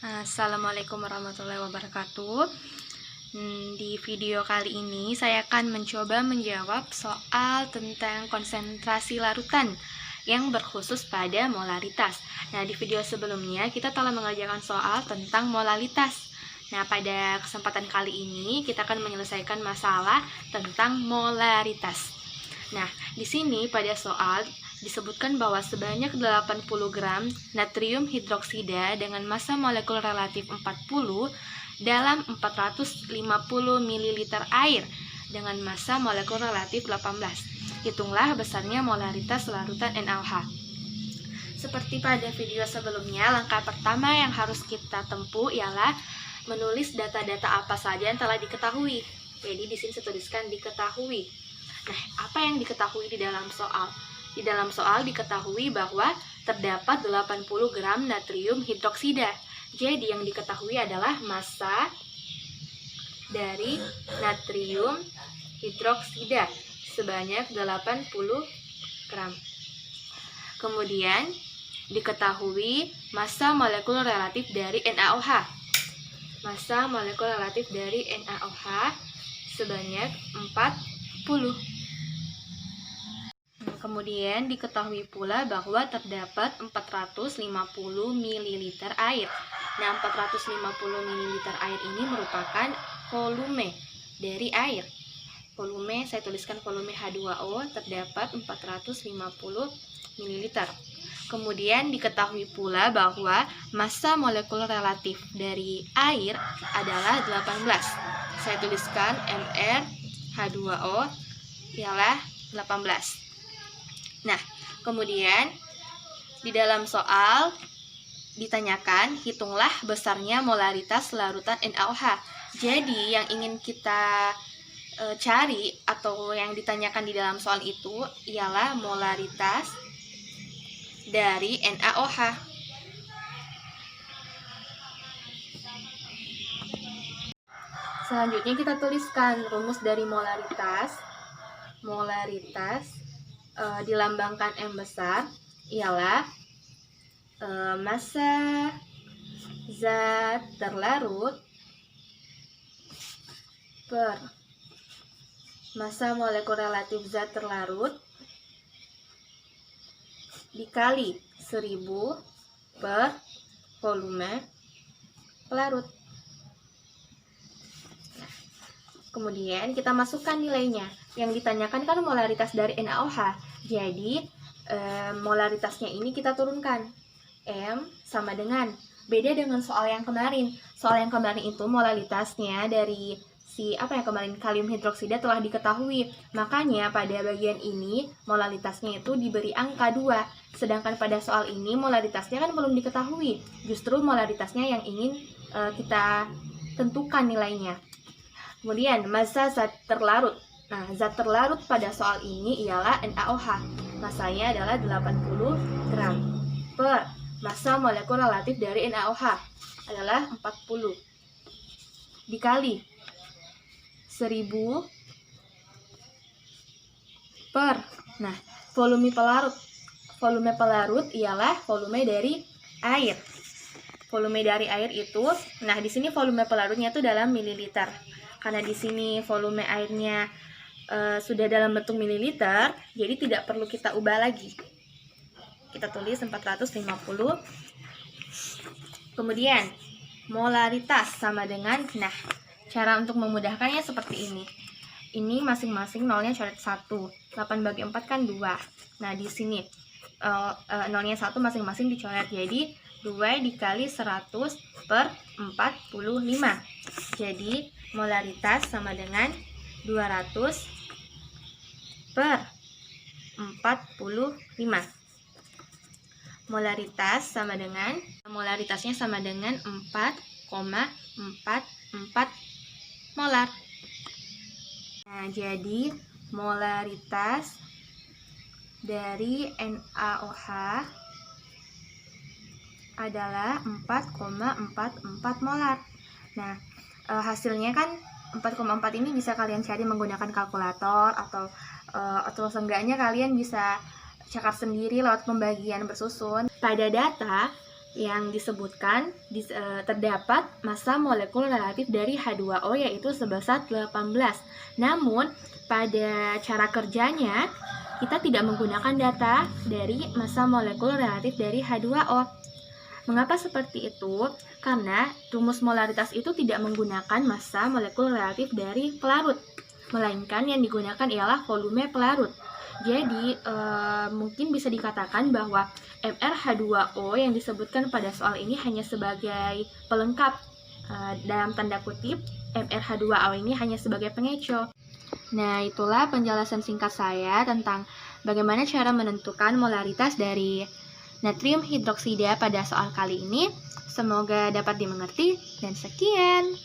Assalamualaikum warahmatullahi wabarakatuh. Di video kali ini saya akan mencoba menjawab soal tentang konsentrasi larutan yang berkhusus pada molaritas. Nah, di video sebelumnya kita telah mengerjakan soal tentang molaritas. Nah, pada kesempatan kali ini kita akan menyelesaikan masalah tentang molaritas. Nah, di sini pada soal disebutkan bahwa sebanyak 80 gram natrium hidroksida dengan massa molekul relatif 40 dalam 450 ml air dengan massa molekul relatif 18. Hitunglah besarnya molaritas larutan NaOH. Seperti pada video sebelumnya, langkah pertama yang harus kita tempuh ialah menulis data-data apa saja yang telah diketahui. Jadi di sini saya tuliskan diketahui. Nah, apa yang diketahui di dalam soal? Di dalam soal diketahui bahwa terdapat 80 gram natrium hidroksida. Jadi yang diketahui adalah massa dari natrium hidroksida sebanyak 80 gram. Kemudian diketahui massa molekul relatif dari NaOH. Massa molekul relatif dari NaOH sebanyak 40. Kemudian diketahui pula bahwa terdapat 450 ml air. Nah, 450 ml air ini merupakan volume dari air. Volume, saya tuliskan volume H2O, terdapat 450 ml. Kemudian diketahui pula bahwa massa molekul relatif dari air adalah 18. Saya tuliskan Mr H2O ialah 18. Nah, kemudian di dalam soal ditanyakan, hitunglah besarnya molaritas larutan NaOH. Jadi, yang ingin kita cari atau yang ditanyakan di dalam soal itu ialah molaritas dari NaOH. Selanjutnya kita tuliskan rumus dari molaritas. Molaritas dilambangkan M besar ialah massa zat terlarut per massa molekul relatif zat terlarut dikali 1000 per volume pelarut. Kemudian kita masukkan nilainya. Yang ditanyakan kan molaritas dari NaOH. Jadi molaritasnya ini kita turunkan. M sama dengan, beda dengan soal yang kemarin. Soal yang kemarin itu molaritasnya dari kalium hidroksida telah diketahui. Makanya pada bagian ini molaritasnya itu diberi angka 2. Sedangkan pada soal ini molaritasnya kan belum diketahui. Justru molaritasnya yang ingin kita tentukan nilainya. Kemudian massa zat terlarut. Nah, zat terlarut pada soal ini ialah NaOH. Massanya adalah 80 gram per massa molekul relatif dari NaOH adalah 40 dikali 1000 per, nah, volume pelarut. Volume pelarut ialah volume dari air. Volume dari air itu, nah di sini volume pelarutnya itu dalam mililiter. Karena di sini volume airnya sudah dalam bentuk mililiter, jadi tidak perlu kita ubah lagi. Kita tulis 450. Kemudian molaritas sama dengan, nah, cara untuk memudahkannya seperti ini. Ini masing-masing nolnya coret 1. 8 bagi 4 kan 2. Nah, di sini nolnya 1 masing-masing dicoret. Jadi 2 dikali 100 per 45. Jadi molaritas sama dengan 200 per 45. Molaritasnya sama dengan 4,44 molar. Nah, jadi molaritas dari NaOH adalah 4,44 molar. Nah, hasilnya kan 4,4 ini bisa kalian cari menggunakan kalkulator atau seenggaknya kalian bisa cakap sendiri lewat pembagian bersusun. Pada data yang disebutkan terdapat massa molekul relatif dari H2O yaitu sebesar 18. Namun, pada cara kerjanya, kita tidak menggunakan data dari massa molekul relatif dari H2O. Mengapa seperti itu? Karena rumus molaritas itu tidak menggunakan massa molekul relatif dari pelarut, melainkan yang digunakan ialah volume pelarut. Jadi, mungkin bisa dikatakan bahwa MrH2O yang disebutkan pada soal ini hanya sebagai pelengkap. Dalam tanda kutip, MrH2O ini hanya sebagai pengecoh. Nah, itulah penjelasan singkat saya tentang bagaimana cara menentukan molaritas dari natrium hidroksida pada soal kali ini. Semoga dapat dimengerti, dan sekian.